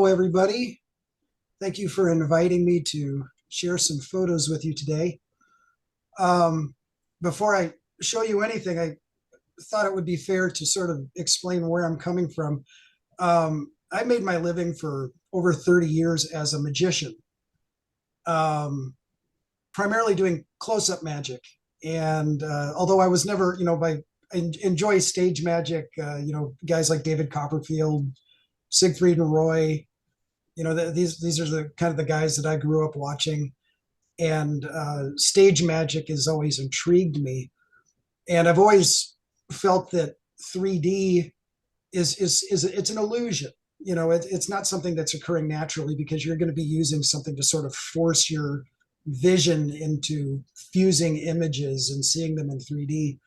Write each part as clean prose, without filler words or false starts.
Hello, everybody. Thank you for inviting me to share some photos with you today. Um, Before I show you anything, I thought it would be fair to sort of explain where I'm coming from. I made my living for over 30 years as a magician, um, primarily doing close-up magic. And although I was never, I enjoy stage magic, guys like David Copperfield, Siegfried and Roy. These are the kind of the guys that I grew up watching, and stage magic has always intrigued me. And I've always felt that 3D is it's an illusion. It's not something that's occurring naturally, because you're going to be using something to sort of force your vision into fusing images and seeing them in 3D.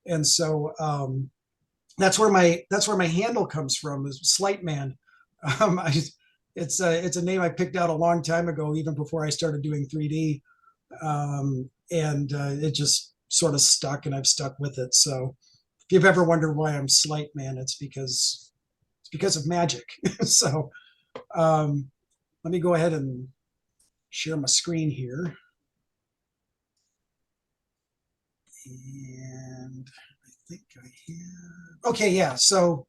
And so that's where my handle comes from, is Sleight Man. I it's a name I picked out a long time ago, even before I started doing 3D, and it just sort of stuck, and I've stuck with it. So if you've ever wondered why I'm Sleight Man, it's because of magic. So let me go ahead and share my screen here, and I think I have. Okay, yeah. So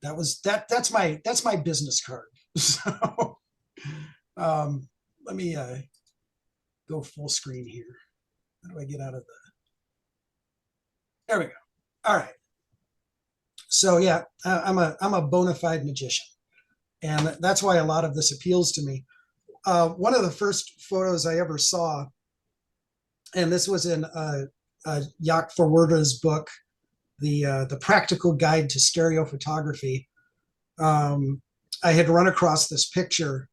that's my business card. So let me go full screen here. How do I get out of there we go. All right. So yeah, I'm a bona fide magician, and that's why a lot of this appeals to me. One of the first photos I ever saw, and this was in Jaak Verwoerde's book, the Practical Guide to Stereo Photography. I had run across this picture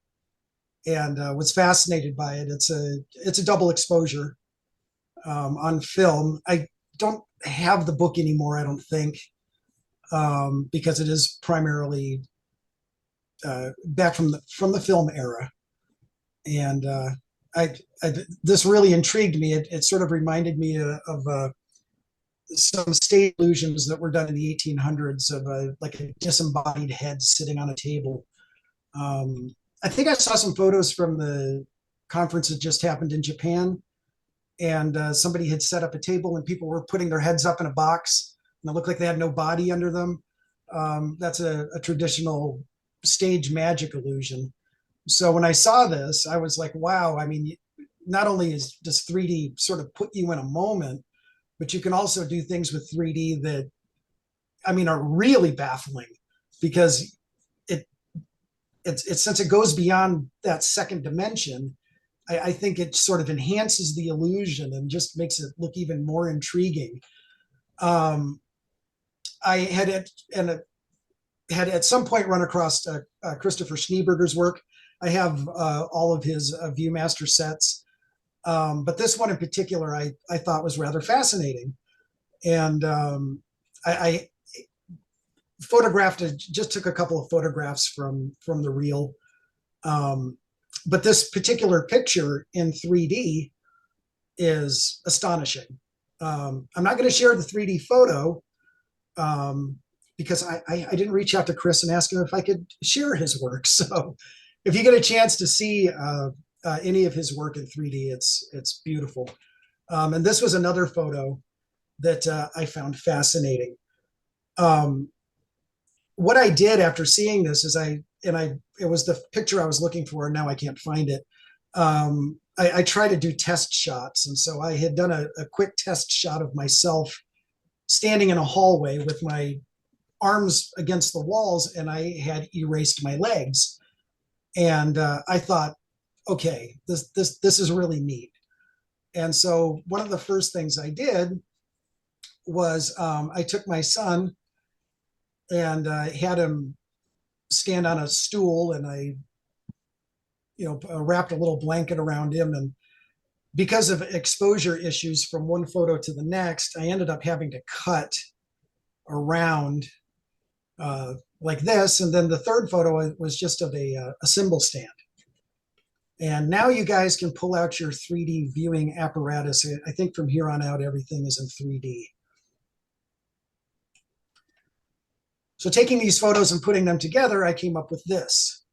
and was fascinated by it. It's a double exposure on film. I don't have the book anymore, I don't think, because it is primarily back from the film era. And I this really intrigued me. It sort of reminded me of some stage illusions that were done in the 1800s, of like a disembodied head sitting on a table. I think I saw some photos from the conference that just happened in Japan, and somebody had set up a table and people were putting their heads up in a box, and it looked like they had no body under them. That's a traditional stage magic illusion. So when I saw this, I was like, wow. I mean, not only does 3D sort of put you in a moment, but you can also do things with 3D that, I mean, are really baffling, because it it's since it goes beyond that second dimension. I think it sort of enhances the illusion and just makes it look even more intriguing. Um, I had at some point run across Christopher Schneeberger's work. I have all of his Viewmaster sets, but this one in particular I thought was rather fascinating. And I photographed it, just took a couple of photographs from the reel. But this particular picture in 3D is astonishing. I'm not going to share the 3D photo, because I didn't reach out to Chris and ask him if I could share his work. So if you get a chance to see any of his work in 3D, it's beautiful. And this was another photo that I found fascinating. What I did after seeing this is it was the picture I was looking for, and now I can't find it. I try to do test shots, and so I had done a quick test shot of myself standing in a hallway with my arms against the walls, and I had erased my legs. And I thought, okay, this is really neat. And so one of the first things I did was I took my son and had him stand on a stool, and I wrapped a little blanket around him. And because of exposure issues from one photo to the next, I ended up having to cut around like this. And then the third photo was just of a cymbal stand. And now you guys can pull out your 3D viewing apparatus. I think from here on out, everything is in 3D. So taking these photos and putting them together, I came up with this.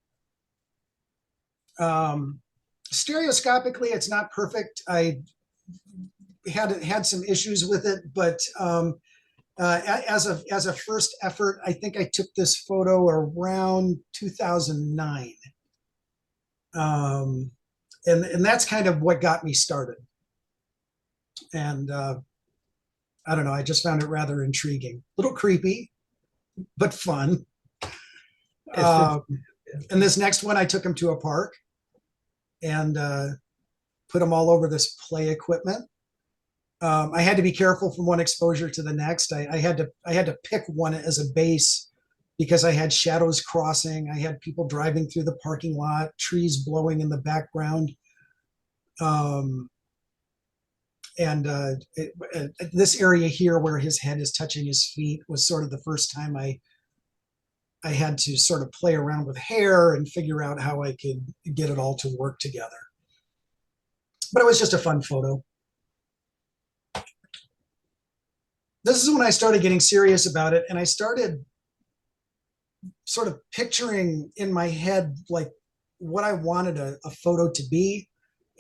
Stereoscopically, it's not perfect. I had some issues with it, but as a first effort, I think I took this photo around 2009, and that's kind of what got me started. And I don't know, I just found it rather intriguing, a little creepy, but fun. Um, and this next one, I took him to a park and put him all over this play equipment. I had to be careful from one exposure to the next. I had to pick one as a base because I had shadows crossing. I had people driving through the parking lot, trees blowing in the background. And this area here where his head is touching his feet was sort of the first time I had to sort of play around with hair and figure out how I could get it all to work together. But it was just a fun photo. This is when I started getting serious about it, and I started sort of picturing in my head like what I wanted a photo to be,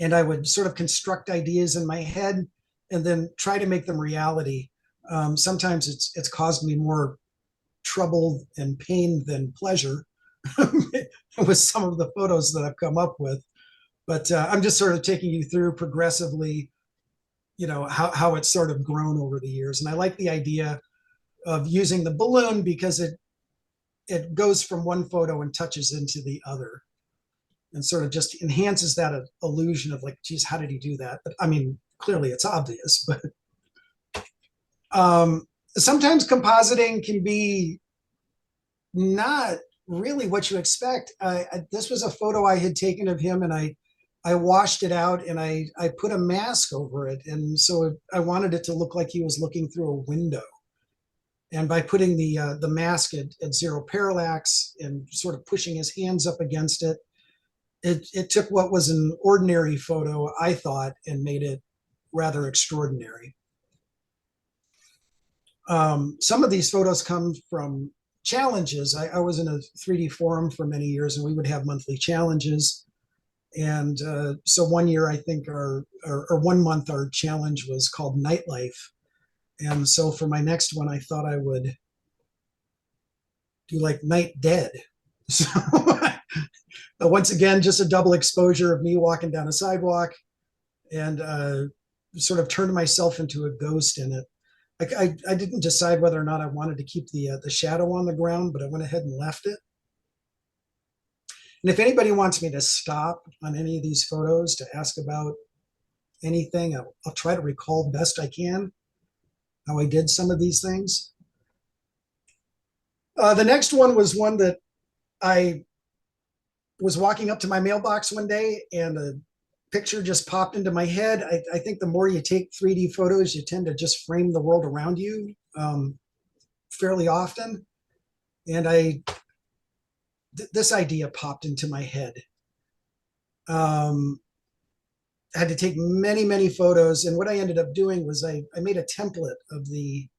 and I would sort of construct ideas in my head and then try to make them reality. Sometimes it's caused me more trouble and pain than pleasure with some of the photos that I've come up with. But I'm just sort of taking you through progressively, how it's sort of grown over the years. And I like the idea of using the balloon because it goes from one photo and touches into the other and sort of just enhances that illusion of like, geez, how did he do that? But I mean, clearly it's obvious, but sometimes compositing can be not really what you expect. This was a photo I had taken of him, and I washed it out and I put a mask over it. And so I wanted it to look like he was looking through a window. And by putting the mask at zero parallax and sort of pushing his hands up against it, it took what was an ordinary photo, I thought, and made it rather extraordinary. Some of these photos come from challenges. I was in a 3D forum for many years, and we would have monthly challenges. And so one year, I think, or 1 month, our challenge was called Nightlife. And so for my next one, I thought I would do like Night Dead. So once again, just a double exposure of me walking down a sidewalk, and sort of turned myself into a ghost in it. I didn't decide whether or not I wanted to keep the shadow on the ground, but I went ahead and left it. And if anybody wants me to stop on any of these photos to ask about anything, I'll try to recall best I can how I did some of these things. The next one was one that I was walking up to my mailbox one day, and a picture just popped into my head. I think the more you take 3D photos, you tend to just frame the world around you fairly often. And this idea popped into my head. I had to take many, many photos, and what I ended up doing was I made a template of the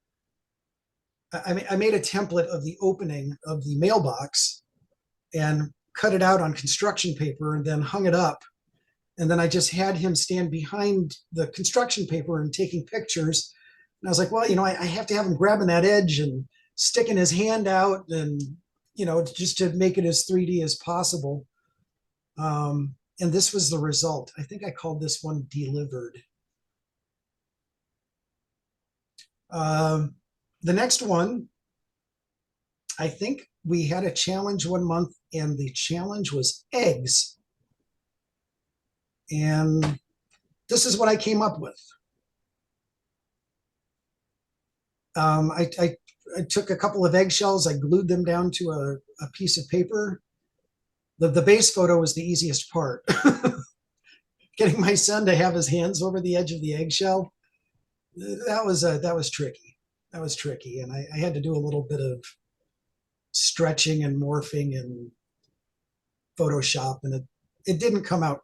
I made a template of the opening of the mailbox and cut it out on construction paper and then hung it up. And then I just had him stand behind the construction paper and taking pictures. And I was like, well, I have to have him grabbing that edge and sticking his hand out and, just to make it as 3D as possible. And this was the result. I think I called this one Delivered. The next one, I think we had a challenge one month, and the challenge was eggs. And this is what I came up with. I took a couple of eggshells, I glued them down to a piece of paper. The base photo was the easiest part. Getting my son to have his hands over the edge of the eggshell, that was tricky. That was tricky, and I had to do a little bit of stretching and morphing in Photoshop, and it didn't come out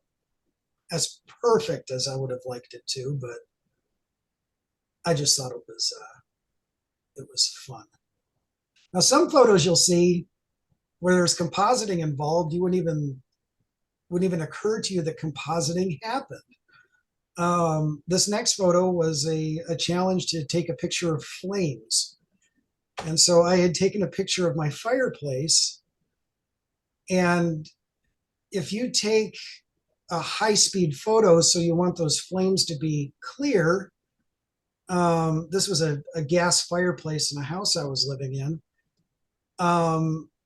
as perfect as I would have liked it to, but I just thought it was fun. Now, some photos you'll see where there's compositing involved, you wouldn't even occur to you that compositing happened. This next photo was a challenge to take a picture of flames. And so I had taken a picture of my fireplace. And if you take a high-speed photo, so you want those flames to be clear, this was a gas fireplace in a house I was living in.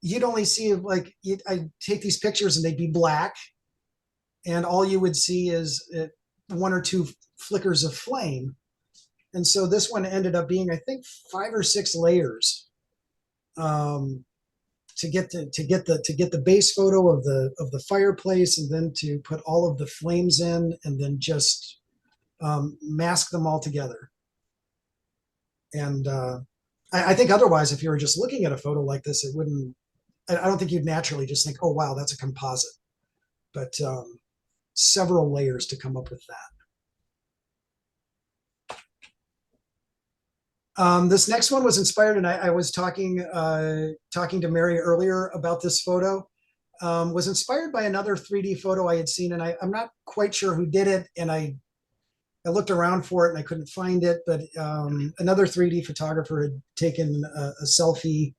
You'd only see like, I'd take these pictures and they'd be black. And all you would see is one or two flickers of flame. And so this one ended up being, I think, 5 or 6 layers to get the base photo of the fireplace, and then to put all of the flames in, and then just mask them all together. And I think otherwise, if you were just looking at a photo like this, it wouldn't. I don't think you'd naturally just think, "Oh, wow, that's a composite." But several layers to come up with that. This next one was inspired, and I was talking to Mary earlier about this photo. Was inspired by another 3D photo I had seen, and I'm not quite sure who did it, and I looked around for it and I couldn't find it, but another 3D photographer had taken a selfie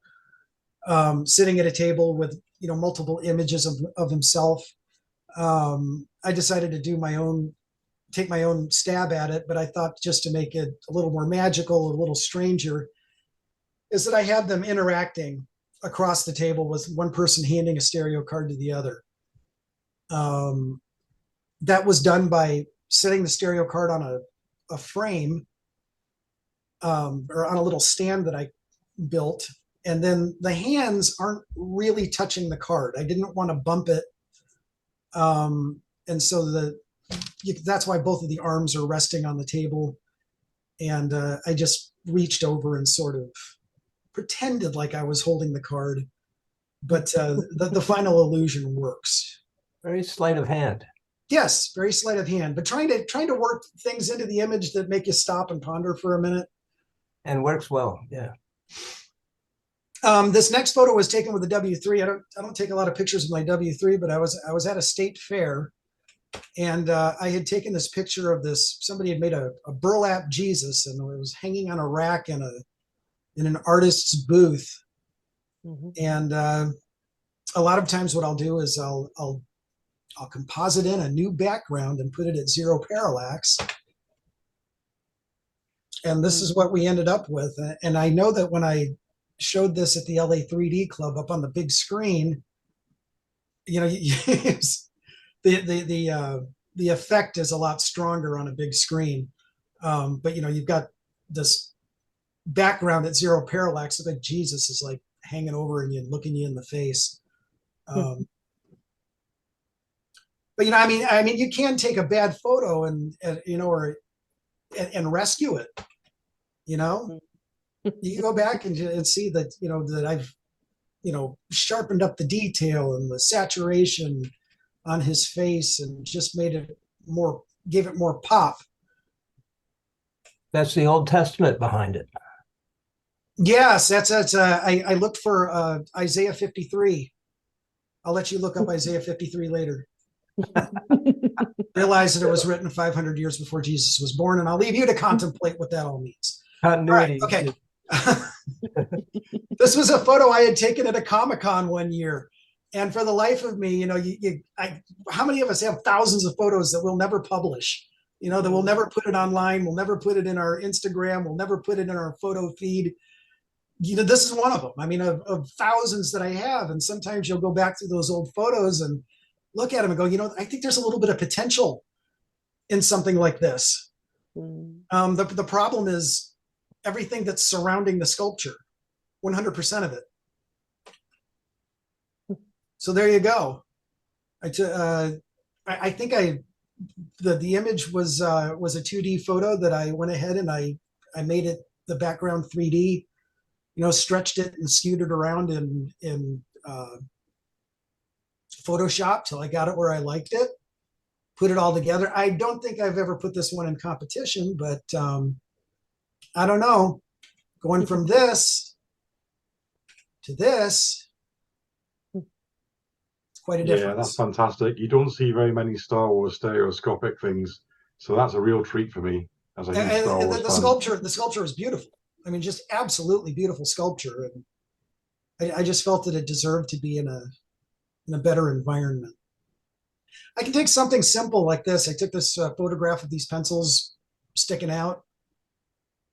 sitting at a table with multiple images of himself. I decided to take my own stab at it, but I thought, just to make it a little more magical, a little stranger, is that I have them interacting across the table with one person handing a stereo card to the other. That was done by setting the stereo card on a frame, or on a little stand that I built. And then the hands aren't really touching the card. I didn't want to bump it. And so that's why both of the arms are resting on the table. And I just reached over and sort of pretended like I was holding the card. But the final illusion works. Very sleight of hand. Yes, very sleight of hand, but trying to work things into the image that make you stop and ponder for a minute. And works well, yeah. This next photo was taken with a W3. I don't take a lot of pictures with my W3, but I was at a state fair, and I had taken this picture of this. Somebody had made a burlap Jesus, and it was hanging on a rack in an artist's booth. Mm-hmm. And a lot of times, what I'll do is I'll composite in a new background and put it at 0 parallax. And this is what we ended up with. And I know that when I showed this at the LA 3D Club up on the big screen, the effect is a lot stronger on a big screen. But you've got this background at 0 parallax, so that Jesus is like hanging over and looking you in the face. But I mean, you can take a bad photo and rescue it. You can go back and see that that I've sharpened up the detail and the saturation on his face and just gave it more pop. That's the Old Testament behind it. Yes, that's I looked for Isaiah 53. I'll let you look up Isaiah 53 later. Realize that it was written 500 years before Jesus was born, and I'll leave you to contemplate what that all means. Continuity. All right, okay. This was a photo I had taken at a Comic-Con one year, and for the life of me, how many of us have thousands of photos that we'll never publish? That we'll never put it online, we'll never put it in our Instagram, we'll never put it in our photo feed. This is one of them. I mean, of thousands that I have, and sometimes you'll go back through those old photos and look at them and go, I think there's a little bit of potential in something like this. The problem is everything that's surrounding the sculpture, 100% of it. So there you go. I think the image was a 2D photo that I went ahead and I made it the background 3D, stretched it and skewed it around in Photoshop till I got it where I liked it, put it all together. I don't think I've ever put this one in competition, but I don't know. Going from this to this, it's quite a Yeah, that's difference. fantastic. You don't see very many Star Wars stereoscopic things, so that's a real treat for me as a huge Star And Wars the fan. sculpture is beautiful. I mean, just absolutely beautiful sculpture. And I just felt that it deserved to be in a better environment. I can take something simple like this. I took this photograph of these pencils sticking out.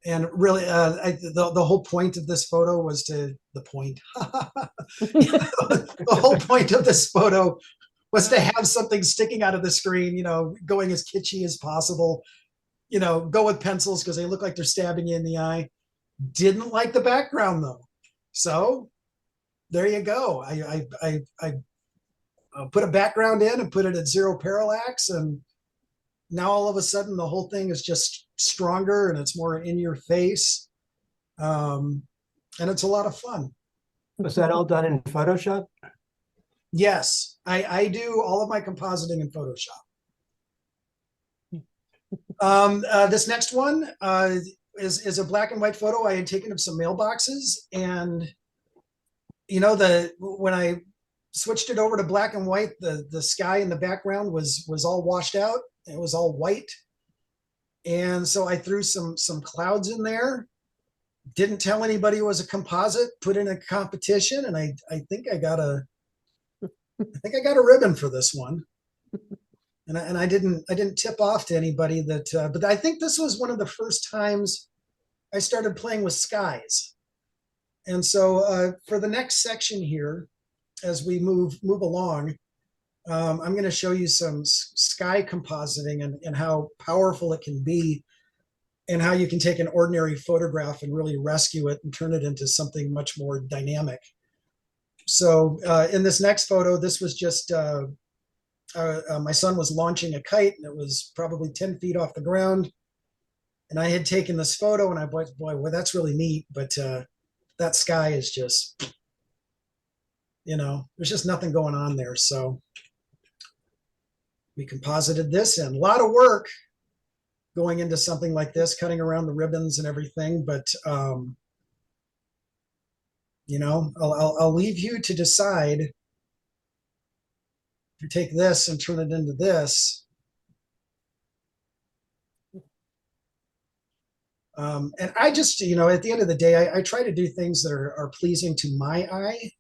And really, the whole point of this photo was the point. The whole point of this photo was to have something sticking out of the screen, going as kitschy as possible. Go with pencils because they look like they're stabbing you in the eye. Didn't like the background though. So there you go. I put a background in and put it at 0 parallax, and now all of a sudden the whole thing is just stronger and it's more in your face. And it's a lot of fun. Was that all done in Photoshop? Yes, I do all of my compositing in Photoshop. This next one is a black and white photo I had taken of some mailboxes, and when I switched it over to black and white, the sky in the background was all washed out. It was all white, and so I threw some clouds in there. Didn't tell anybody it was a composite. Put in a competition, and I think I got a ribbon for this one. And I didn't tip off to anybody that, but I think this was one of the first times I started playing with skies. And so for the next section here, as we move along, I'm going to show you some sky compositing and how powerful it can be, and how you can take an ordinary photograph and really rescue it and turn it into something much more dynamic. So in this next photo, this was just my son was launching a kite, and it was probably 10 feet off the ground. And I had taken this photo, and I thought, boy, well, that's really neat. But that sky is just, there's just nothing going on there. So we composited this, and a lot of work going into something like this, cutting around the ribbons and everything. But, I'll leave you to decide. If you take this and turn it into this, and I just, at the end of the day, I try to do things that are pleasing to my eye.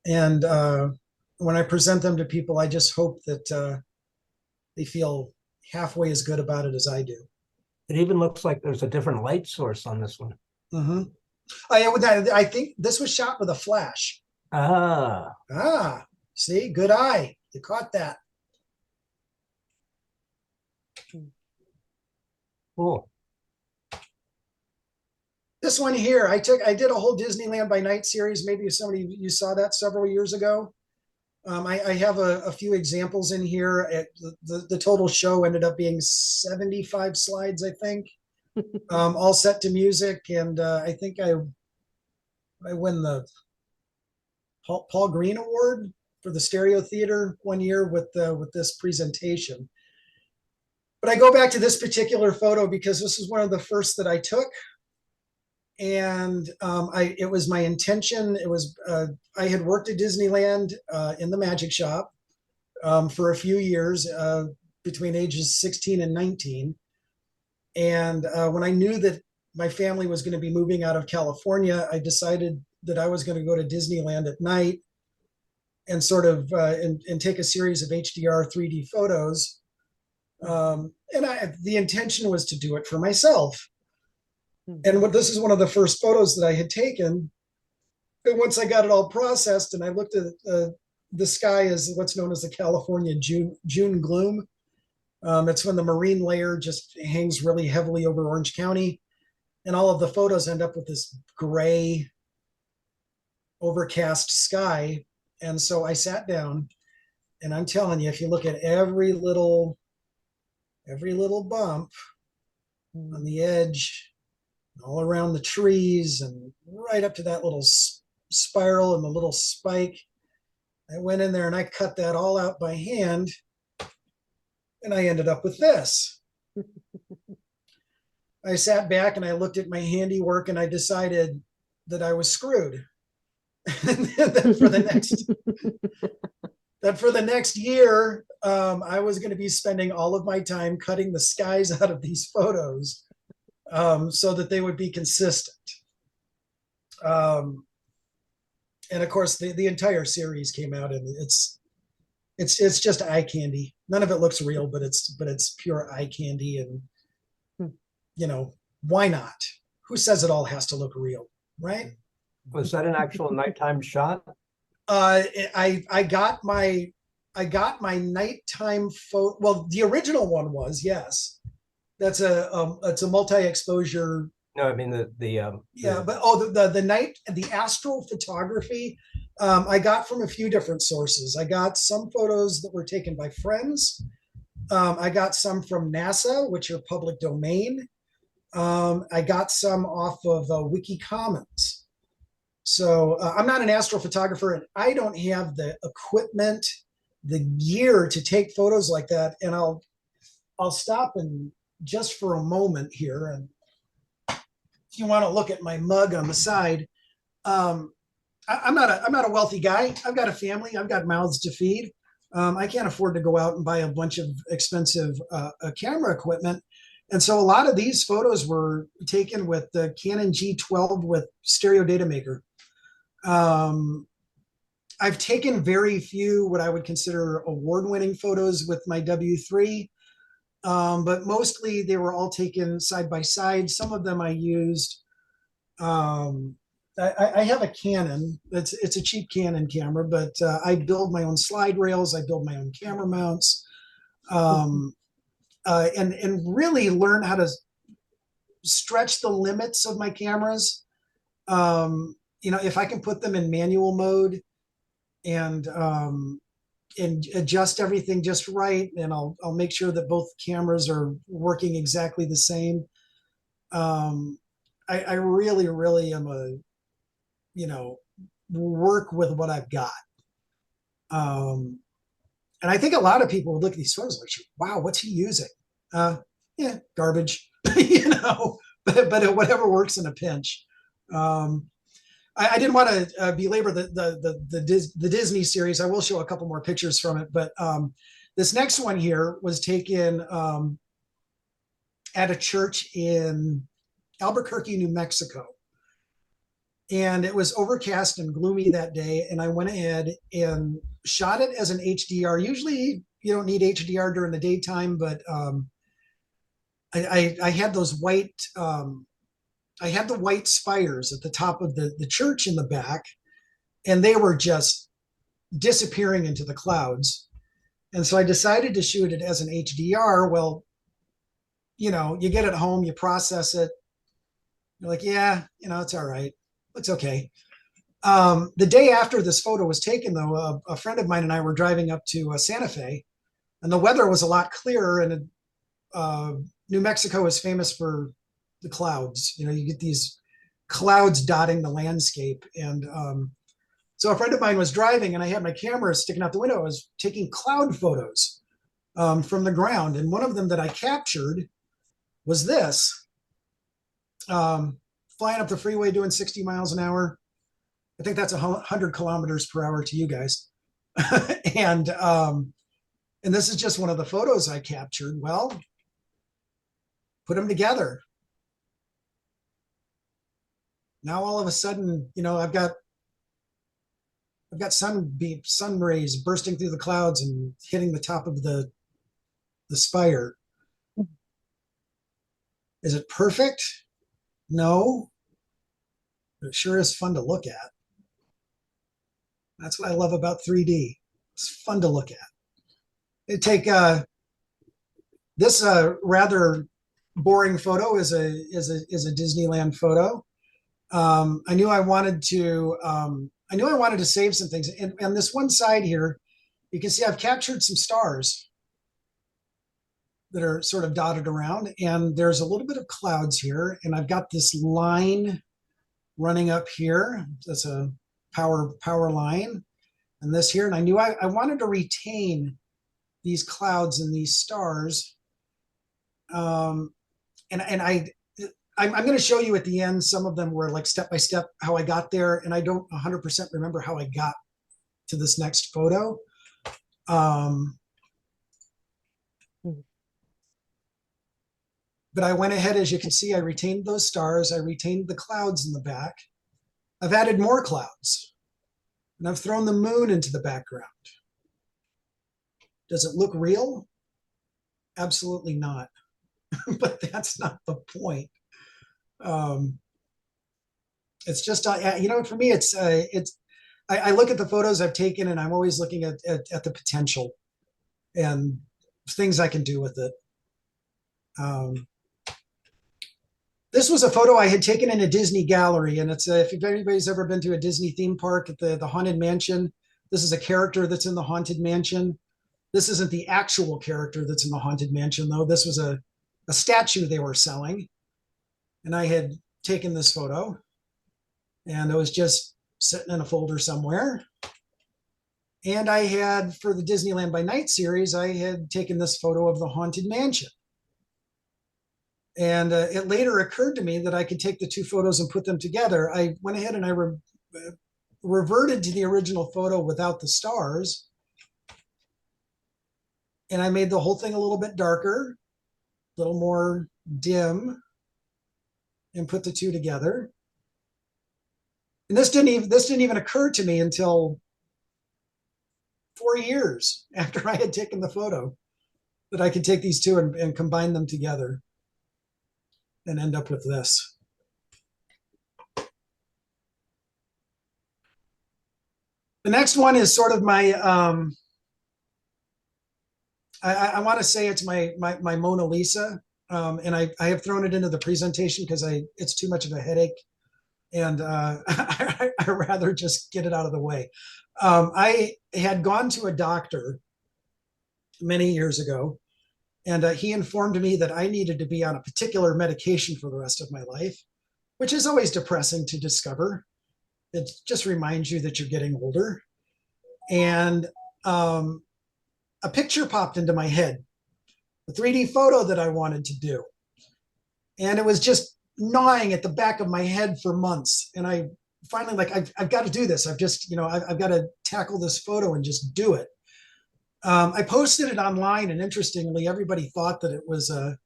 And when I present them to people, I just hope that they feel halfway as good about it as I do. It even looks like there's a different light source on this one. Mm-hmm. I think this was shot with a flash. Ah. See, good eye. You caught that. Cool. This one here, I did a whole Disneyland by Night series. Maybe somebody you saw that several years ago. I have a few examples in here. The total show ended up being 75 slides, I think, all set to music. And I think I win the Paul Green Award for the Stereo Theater one year with this presentation. But I go back to this particular photo because this is one of the first that I took. And it was my intention. It was I had worked at Disneyland in the magic shop for a few years between ages 16 and 19. And when I knew that my family was going to be moving out of California, I decided that I was going to go to Disneyland at night and sort of and take a series of HDR 3D photos. And the intention was to do it for myself. And this is one of the first photos that I had taken. And once I got it all processed and I looked at the sky as what's known as the California June gloom. It's when the marine layer just hangs really heavily over Orange County. And all of the photos end up with this gray, overcast sky. And so I sat down, and I'm telling you, if you look at every little bump on the edge, all around the trees, and right up to that little spiral and the little spike, I went in there and I cut that all out by hand, and I ended up with this. I sat back and I looked at my handiwork, and I decided that I was screwed. And then for the next year, I was going to be spending all of my time cutting the skies out of these photos, so that they would be consistent. Um, and of course, the entire series came out, and it's just eye candy. None of it looks real, but it's pure eye candy. And why not? Who says it all has to look real, right? Was that an actual nighttime shot? I got my nighttime photo. Well, the original one was, yes. That's it's a multi-exposure. No, I mean Yeah, but the astral photography, I got from a few different sources. I got some photos that were taken by friends. I got some from NASA, which are public domain. I got some off of Wiki Commons. So I'm not an astrophotographer, and I don't have the equipment, the gear to take photos like that. And I'll stop and just for a moment here, and if you want to look at my mug on the side, I'm not a wealthy guy. I've got a family. I've got mouths to feed. I can't afford to go out and buy a bunch of expensive camera equipment. And so a lot of these photos were taken with the Canon G12 with stereo data maker. I've taken very few what I would consider award-winning photos with my W3, but mostly they were all taken side by side. Some of them I used. I have a Canon. It's a cheap Canon camera, but I build my own slide rails. I build my own camera mounts, and really learn how to stretch the limits of my cameras. If I can put them in manual mode and adjust everything just right, and I'll make sure that both cameras are working exactly the same. I really, really am work with what I've got. And I think a lot of people would look at these photos like, wow, what's he using? Yeah, garbage, but whatever works in a pinch. I didn't want to belabor the Disney series. I will show a couple more pictures from it, but this next one here was taken at a church in Albuquerque, New Mexico. And it was overcast and gloomy that day. And I went ahead and shot it as an HDR. Usually you don't need HDR during the daytime, but I had those white, I had the white spires at the top of the church in the back, and they were just disappearing into the clouds. And so I decided to shoot it as an HDR. Well, you get it home, you process it. You're like, yeah, it's all right. It's okay. The day after this photo was taken, though, a friend of mine and I were driving up to Santa Fe, and the weather was a lot clearer. And New Mexico is famous for the clouds. You get these clouds dotting the landscape. And so a friend of mine was driving, and I had my camera sticking out the window. I was taking cloud photos from the ground. And one of them that I captured was this. Flying up the freeway doing 60 miles an hour. I think that's 100 kilometers per hour to you guys. And this is just one of the photos I captured. Well, put them together. Now all of a sudden, I've got sun rays bursting through the clouds and hitting the top of the spire. Is it perfect? No. But it sure is fun to look at. That's what I love about 3D. It's fun to look at. It take this rather boring photo is a Disneyland photo. I knew I wanted to save some things. And on this one side here, you can see I've captured some stars that are sort of dotted around, and there's a little bit of clouds here, and I've got this line running up here. That's a power line, and this here. And I knew I wanted to retain these clouds and these stars. And I'm going to show you at the end. Some of them were like step by step how I got there, and I don't 100% remember how I got to this next photo. But I went ahead, as you can see, I retained those stars. I retained the clouds in the back. I've added more clouds, and I've thrown the moon into the background. Does it look real? Absolutely not. But that's not the point. It's just, you know, for me, I look at the photos I've taken, and I'm always looking at the potential and things I can do with it. This was a photo I had taken in a Disney gallery, and it's if anybody's ever been to a Disney theme park at the Haunted Mansion, this is a character that's in the Haunted Mansion. This isn't the actual character that's in the Haunted Mansion, though. This was a statue they were selling, and I had taken this photo, and it was just sitting in a folder somewhere. And I had, for the Disneyland by Night series, I had taken this photo of the Haunted Mansion. And it later occurred to me that I could take the two photos and put them together. I went ahead and I reverted to the original photo without the stars. And I made the whole thing a little bit darker, a little more dim, and put the two together. And this didn't even occur to me until 4 years after I had taken the photo, that I could take these two and combine them together and end up with this. The next one is sort of my, I want to say it's my Mona Lisa. And I have thrown it into the presentation because it's too much of a headache. And I rather just get it out of the way. I had gone to a doctor many years ago, and he informed me that I needed to be on a particular medication for the rest of my life, which is always depressing to discover. It just reminds you that you're getting older. And a picture popped into my head, a 3D photo that I wanted to do. And it was just gnawing at the back of my head for months. And I finally, like, I've got to do this. I've just, you know, I've got to tackle this photo and just do it. I posted it online, and interestingly, everybody thought that it was a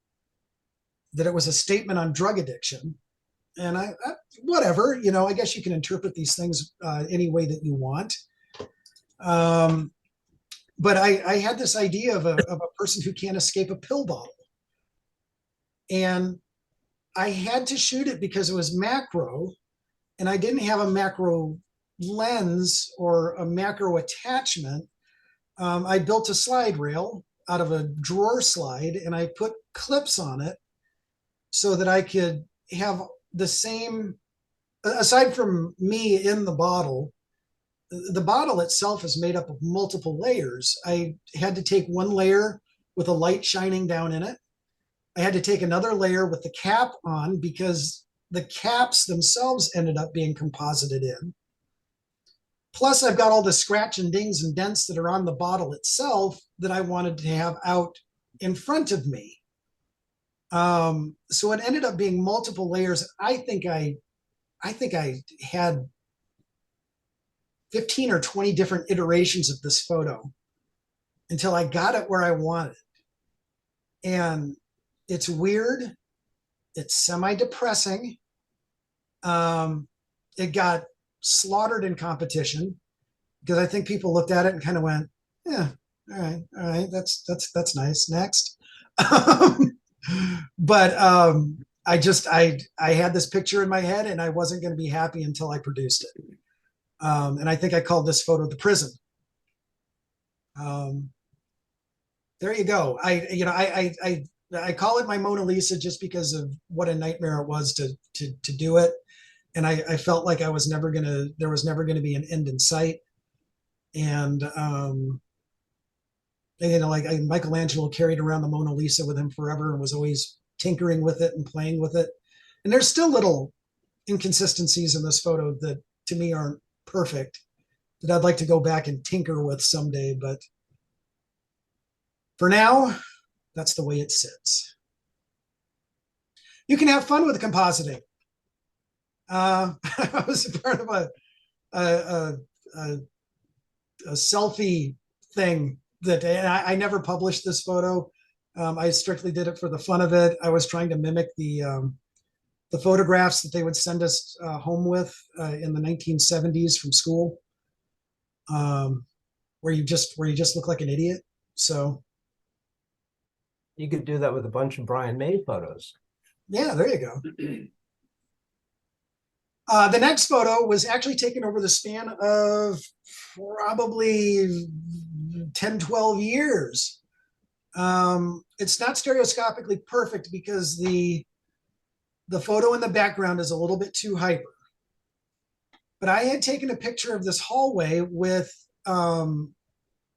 statement on drug addiction. And I whatever, you know, I guess you can interpret these things any way that you want. But I had this idea of a person who can't escape a pill bottle, and I had to shoot it because it was macro, and I didn't have a macro lens or a macro attachment. I built a slide rail out of a drawer slide, and I put clips on it so that I could have the same, aside from me in the bottle itself is made up of multiple layers. I had to take one layer with a light shining down in it. I had to take another layer with the cap on because the caps themselves ended up being composited in. Plus, I've got all the scratch and dings and dents that are on the bottle itself that I wanted to have out in front of me. So it ended up being multiple layers. I think I had 15 or 20 different iterations of this photo until I got it where I wanted. And it's weird. It's semi-depressing. It got slaughtered in competition because I think people looked at it and kind of went, yeah, all right, that's nice. Next. But I had this picture in my head, and I wasn't going to be happy until I produced it. And I think I called this photo the prison. There you go. I call it my Mona Lisa just because of what a nightmare it was to do it. And I felt like there was never gonna be an end in sight. And you know, like Michelangelo carried around the Mona Lisa with him forever and was always tinkering with it and playing with it. And there's still little inconsistencies in this photo that to me aren't perfect, that I'd like to go back and tinker with someday. But for now, that's the way it sits. You can have fun with compositing. I was part of a, a, a selfie thing that, and I never published this photo. I strictly did it for the fun of it. I was trying to mimic the photographs that they would send us home with in the 1970s from school, where you just look like an idiot. So You could do that with a bunch of Brian May photos. yeah, there you go. The next photo was actually taken over the span of probably 10, 12 years. It's not stereoscopically perfect because the photo in the background is a little bit too hyper. But I had taken a picture of this hallway with, and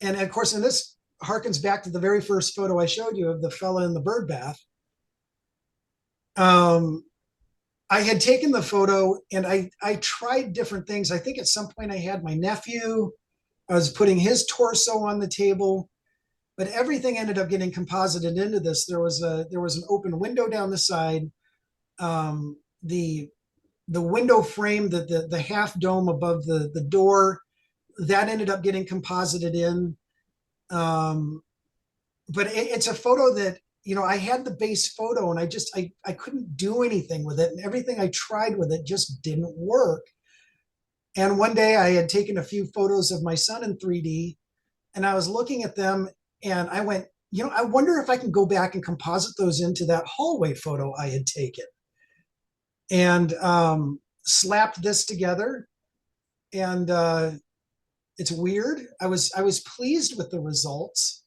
of course, and this harkens back to the very first photo I showed you of the fella in the bird bath. I had taken the photo and I tried different things. I think at some point I had my nephew, I was putting his torso on the table, but everything ended up getting composited into this. There was an open window down the side. The window frame, the half dome above the door, that ended up getting composited in. But it's a photo that, you know, I had the base photo and I couldn't do anything with it. And everything I tried with it just didn't work. And one day I had taken a few photos of my son in 3D and I was looking at them and I went, you know, I wonder if I can go back and composite those into that hallway photo I had taken. And slapped this together. And it's weird. I was pleased with the results.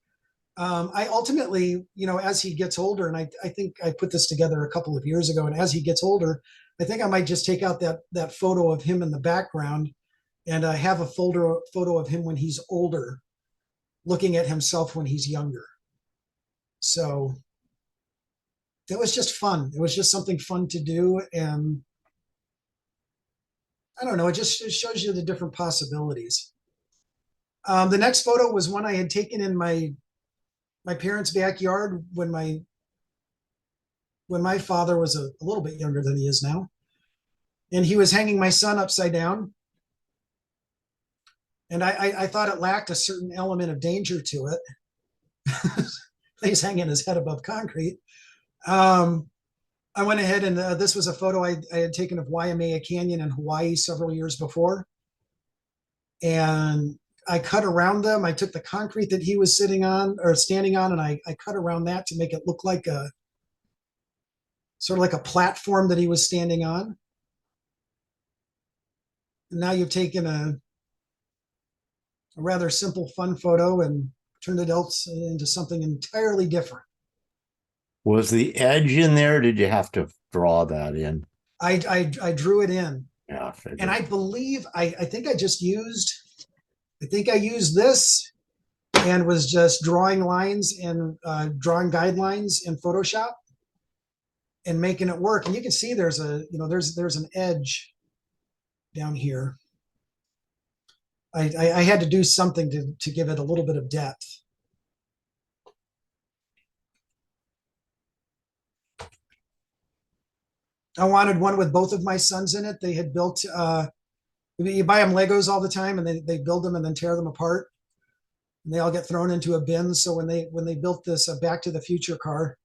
I ultimately, you know, as he gets older, and I think I put this together a couple of years ago, and as he gets older, I think I might just take out that photo of him in the background and have a photo of him when he's older, looking at himself when he's younger. So it was just fun. It was just something fun to do. And I don't know, it shows you the different possibilities. The next photo was one I had taken in my parents' backyard when my father was a little bit younger than he is now. And he was hanging my son upside down. And I thought it lacked a certain element of danger to it. He's hanging his head above concrete. I went ahead and this was a photo I had taken of Waimea Canyon in Hawaii several years before. And I cut around them. I took the concrete that he was sitting on or standing on, and I cut around that to make it look like a sort of like a platform that he was standing on. And now you've taken a rather simple, fun photo and turned it into something entirely different. Was the edge in there? Did you have to draw that in? I drew it in. Yeah, I figured. And I believe I think I used this and was just drawing lines and drawing guidelines in Photoshop and making it work. And you can see there's an edge down here. I had to do something to give it a little bit of depth. I wanted one with both of my sons in it. They had built, you buy them Legos all the time and they build them and then tear them apart. And they all get thrown into a bin. So when they built this Back to the Future car,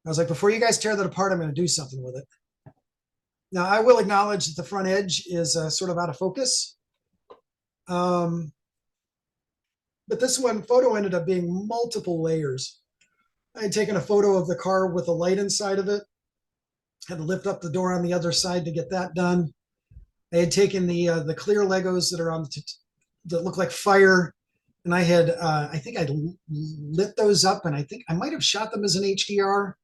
I was like, before you guys tear that apart, I'm going to do something with it. Now, I will acknowledge that the front edge is sort of out of focus. But this one photo ended up being multiple layers. I had taken a photo of the car with a light inside of it. Had to lift up the door on the other side to get that done. I had taken the clear Legos that are that look like fire, and I had I think I'd lit those up, and I think I might have shot them as an HDR.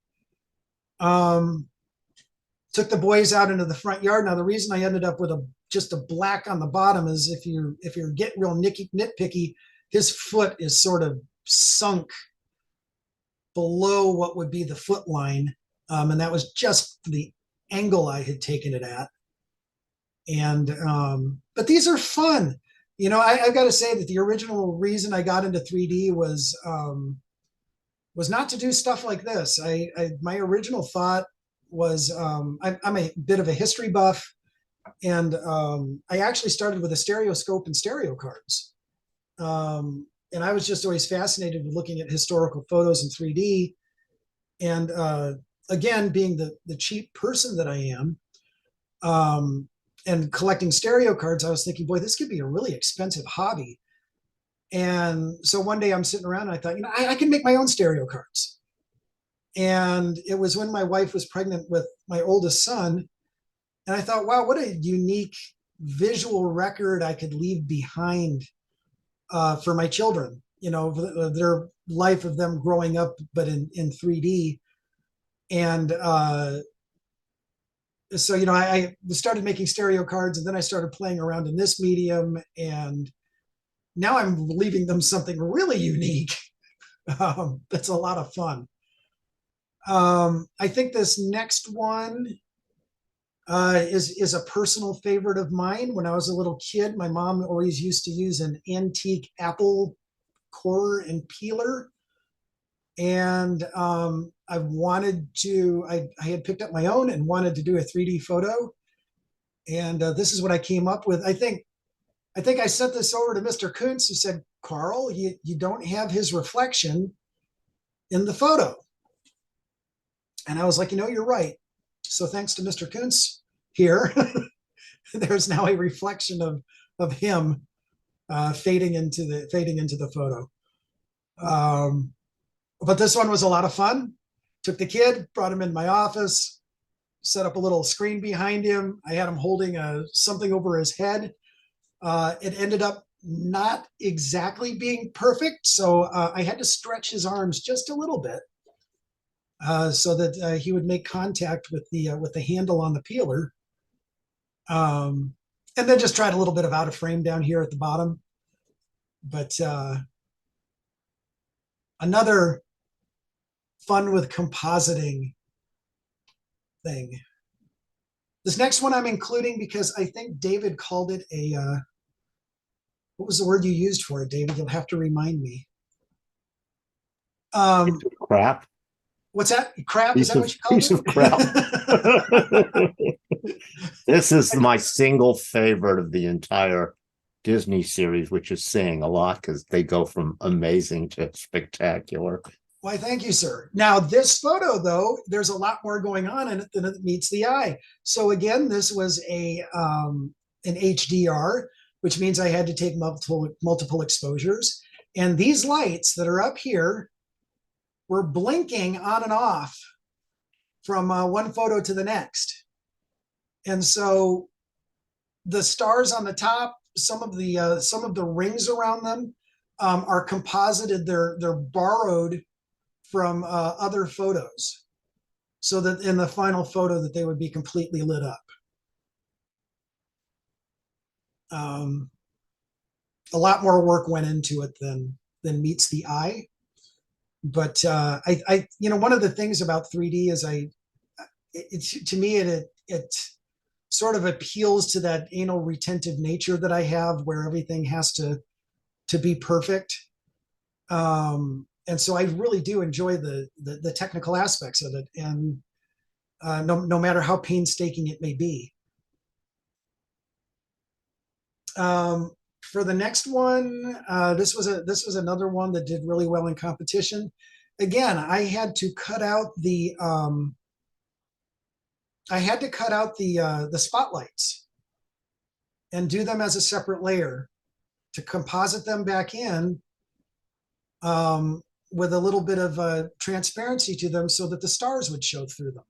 Took the boys out into the front yard. Now the reason I ended up with just a black on the bottom is if you're getting real nitpicky, his foot is sort of sunk below what would be the foot line. And that was just the angle I had taken it at. And, but these are fun. You know, I've got to say that the original reason I got into 3D was not to do stuff like this. My original thought was I'm a bit of a history buff, and I actually started with a stereoscope and stereo cards. And I was just always fascinated with looking at historical photos in 3D. And again, being the cheap person that I am, and collecting stereo cards, I was thinking, boy, this could be a really expensive hobby. And so one day I'm sitting around and I thought, I can make my own stereo cards. And it was when my wife was pregnant with my oldest son. And I thought, wow, what a unique visual record I could leave behind for my children, their life of them growing up, but in 3D. And so, I started making stereo cards, and then I started playing around in this medium. And now I'm leaving them something really unique. That's a lot of fun. I think this next one is a personal favorite of mine. When I was a little kid, my mom always used to use an antique apple core and peeler. And I had picked up my own and wanted to do a 3D photo. And this is what I came up with. I think I sent this over to Mr. Kuntz, who said, Carl, you don't have his reflection in the photo. And I was like, you're right. So thanks to Mr. Kuntz here, there's now a reflection of him fading into the photo. But this one was a lot of fun. Took the kid, brought him in my office, set up a little screen behind him. I had him holding something over his head. It ended up not exactly being perfect, so I had to stretch his arms just a little bit so that he would make contact with the handle on the peeler. And then just tried a little bit of out of frame down here at the bottom. But another fun with compositing thing. This next one I'm including because I think David called it what was the word you used for it, David? You'll have to remind me. Crap. What's that? Crap? Is that what you called Piece of crap. This is my single favorite of the entire Disney series, which is saying a lot because they go from amazing to spectacular. Why, thank you, sir. Now, this photo, though, there's a lot more going on in it than it meets the eye. So again, this was an HDR, which means I had to take multiple exposures. And these lights that are up here were blinking on and off from one photo to the next. And so the stars on the top, some of the rings around them are composited. They're borrowed from other photos, so that in the final photo that they would be completely lit up. A lot more work went into it than meets the eye. But I one of the things about 3D is to me it sort of appeals to that anal retentive nature that I have, where everything has to be perfect. And so I really do enjoy the technical aspects of it, and no matter how painstaking it may be. For the next one, this was another one that did really well in competition. Again, I had to cut out the spotlights and do them as a separate layer to composite them back in with a little bit of transparency to them so that the stars would show through them.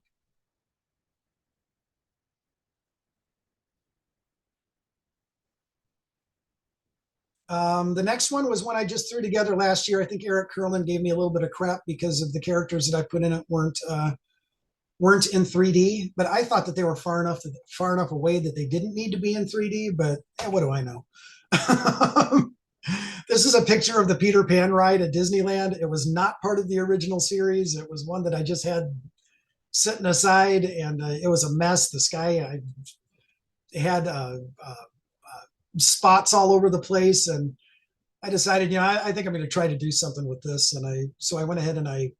The next one was one I just threw together last year. I think Eric Curlin gave me a little bit of crap because of the characters that I put in it weren't in 3D, but I thought that they were far enough away that they didn't need to be in 3D, but what do I know? This is a picture of the Peter Pan ride at Disneyland. It was not part of the original series. It was one that I just had sitting aside, and it was a mess. The sky had spots all over the place, and I decided, I think I'm going to try to do something with this. And so I went ahead and I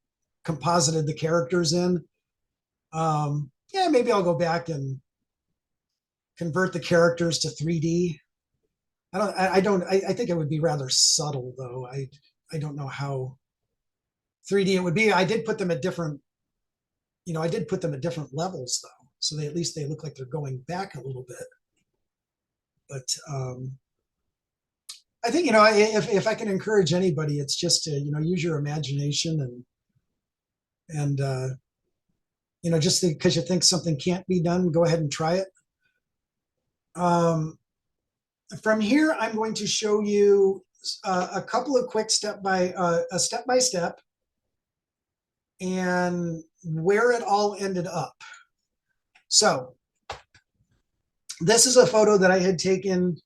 composited the characters in. yeah, maybe I'll go back and convert the characters to 3D. I think it would be rather subtle though. I don't know how 3D it would be. I did put them at different, I did put them at different levels though. So they, at least they look like they're going back a little bit. But I think, if I can encourage anybody, it's just to, use your imagination and just because you think something can't be done, go ahead and try it. From here, I'm going to show you a couple of quick step by step and where it all ended up. So this is a photo that I had taken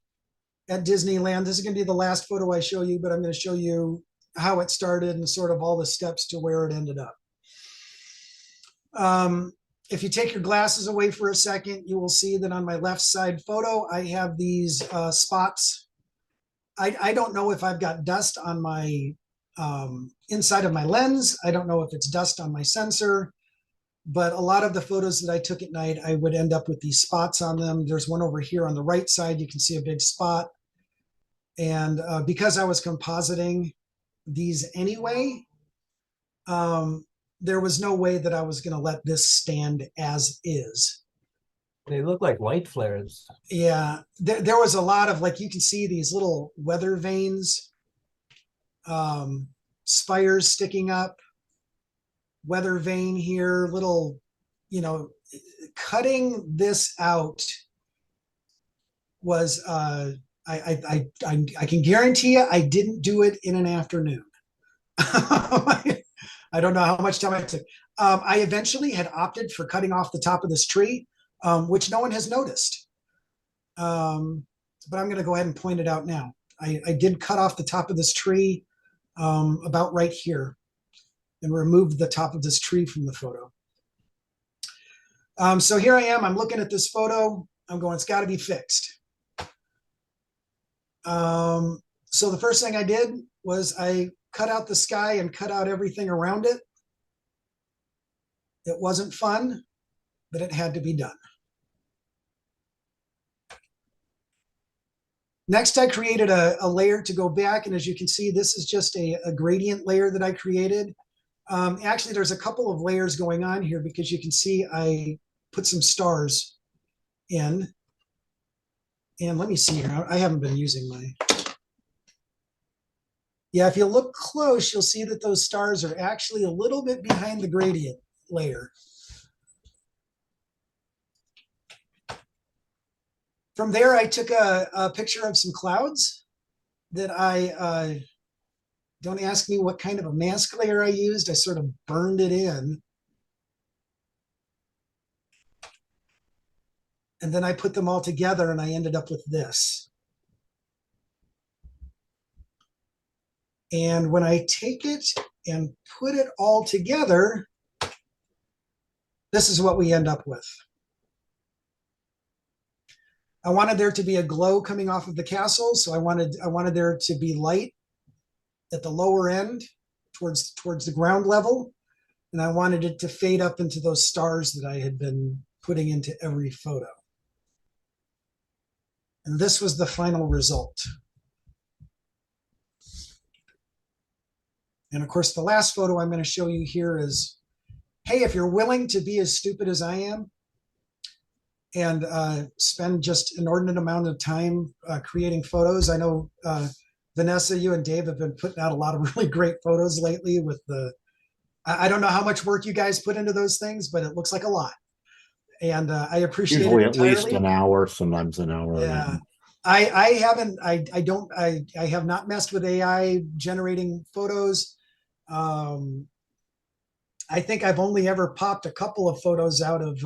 at Disneyland. This is going to be the last photo I show you, but I'm going to show you how it started and sort of all the steps to where it ended up. If you take your glasses away for a second, you will see that on my left side photo, I have these spots. I don't know if I've got dust on my inside of my lens. I don't know if it's dust on my sensor, but a lot of the photos that I took at night, I would end up with these spots on them. There's one over here on the right side. You can see a big spot. And because I was compositing these anyway, there was no way that I was going to let this stand as is. They look like light flares. Yeah, there was a lot of, like, you can see these little weather vanes, spires sticking up, weather vane here, little, cutting this out was, I can guarantee you I didn't do it in an afternoon. I don't know how much time I took. I eventually had opted for cutting off the top of this tree, which no one has noticed. But I'm going to go ahead and point it out now. I did cut off the top of this tree about right here and removed the top of this tree from the photo. So here I am. I'm looking at this photo. I'm going, it's got to be fixed. So the first thing I did was I cut out the sky and cut out everything around it. It wasn't fun, but it had to be done. Next, I created a layer to go back. And as you can see, this is just a gradient layer that I created. Actually, there's a couple of layers going on here because you can see I put some stars in. And let me see here. I haven't been using my... Yeah, if you look close, you'll see that those stars are actually a little bit behind the gradient layer. From there, I took a picture of some clouds that I, don't ask me what kind of a mask layer I used. I sort of burned it in. And then I put them all together and I ended up with this. And when I take it and put it all together, this is what we end up with. I wanted there to be a glow coming off of the castle. So I wanted there to be light at the lower end towards the ground level. And I wanted it to fade up into those stars that I had been putting into every photo. And this was the final result. And of course, the last photo I'm going to show you here is, hey, if you're willing to be as stupid as I am and spend just an inordinate amount of time creating photos. I know, Vanessa, you and Dave have been putting out a lot of really great photos lately with the, I don't know how much work you guys put into those things, but it looks like a lot. And I appreciate Usually it at least entirely. an hour, sometimes an hour. Yeah. I have not messed with AI generating photos. I think I've only ever popped a couple of photos out of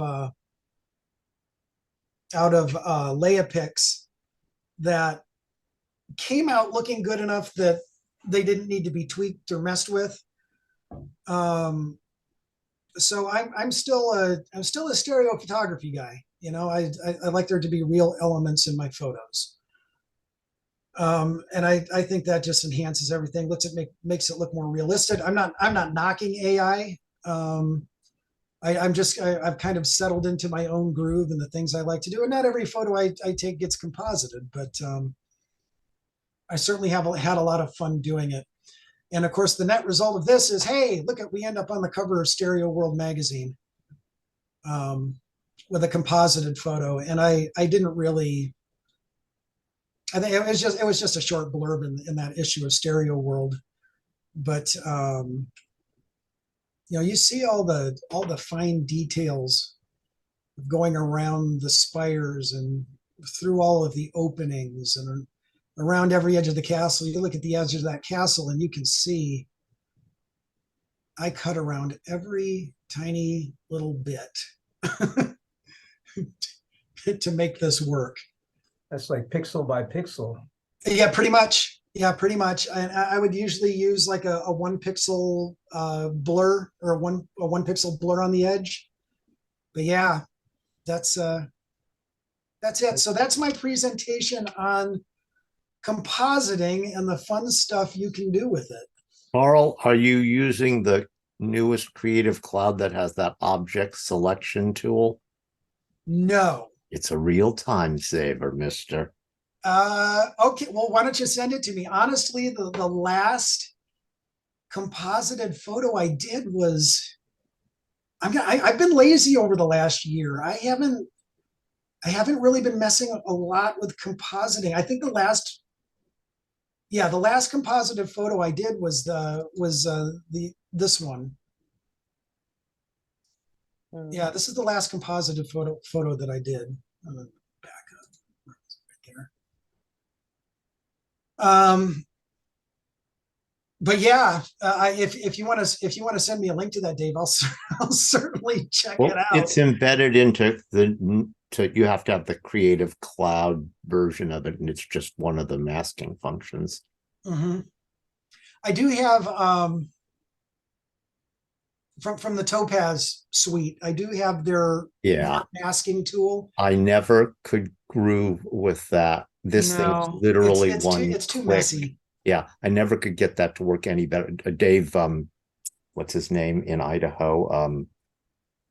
Leia that came out looking good enough that they didn't need to be tweaked or messed with. So I'm still a stereo photography guy. I like there to be real elements in my photos. And I think that just enhances everything. Makes it look more realistic. I'm not knocking AI. I've kind of settled into my own groove and the things I like to do. And not every photo I take gets composited, but I certainly have had a lot of fun doing it. And of course, the net result of this is, hey, look at, we end up on the cover of Stereo World magazine with a composited photo. And I didn't really, I think it was just a short blurb in that issue of Stereo World. But you know, you see all the fine details going around the spires and through all of the openings and around every edge of the castle. You look at the edge of that castle and you can see I cut around every tiny little bit to make this work. That's like pixel by pixel. Yeah, pretty much. Yeah, pretty much. And I would usually use like a 1 pixel blur or a one pixel blur on the edge. But yeah, that's it. So that's my presentation on compositing and the fun stuff you can do with it. Carl, are you using the newest Creative Cloud that has that object selection tool? No. It's a real time saver, mister. Okay, well, why don't you send it to me? Honestly, the last composited photo I did was, I've been lazy over the last year. I haven't really been messing a lot with compositing. I think the last composited photo I did was this one. Yeah, this is the last composited photo that I did. I'm gonna back up right there. But yeah, if you want to send me a link to that, Dave, I'll certainly check it out. It's embedded into you have to have the Creative Cloud version of it, and it's just one of the masking functions. Mm-hmm. I do have from the Topaz suite, I do have their masking tool. I never could groove with that. This thing's literally it's too messy. Yeah, I never could get that to work any better. Dave, what's his name in Idaho?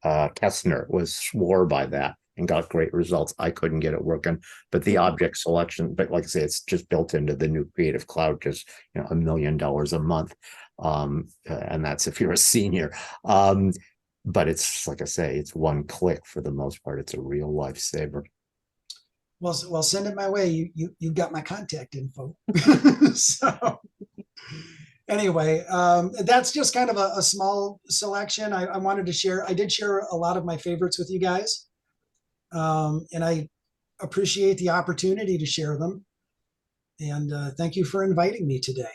Kessner swore by that and got great results. I couldn't get it working, but the object selection, but like I say, it's just built into the new Creative Cloud, just $1 million a month. And that's if you're a senior. But it's like I say, it's one click for the most part. It's a real lifesaver. Well, send it my way. You got my contact info. So anyway, that's just kind of a small selection. I wanted to share. I did share a lot of my favorites with you guys. And I appreciate the opportunity to share them. And thank you for inviting me today.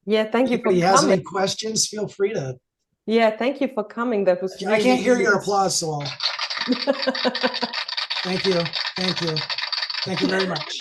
Yeah, thank you for coming. If anybody has any questions, feel free to. Yeah, thank you for coming. That was I can't hear your applause, so I'll... Thank you. Thank you. Thank you very much.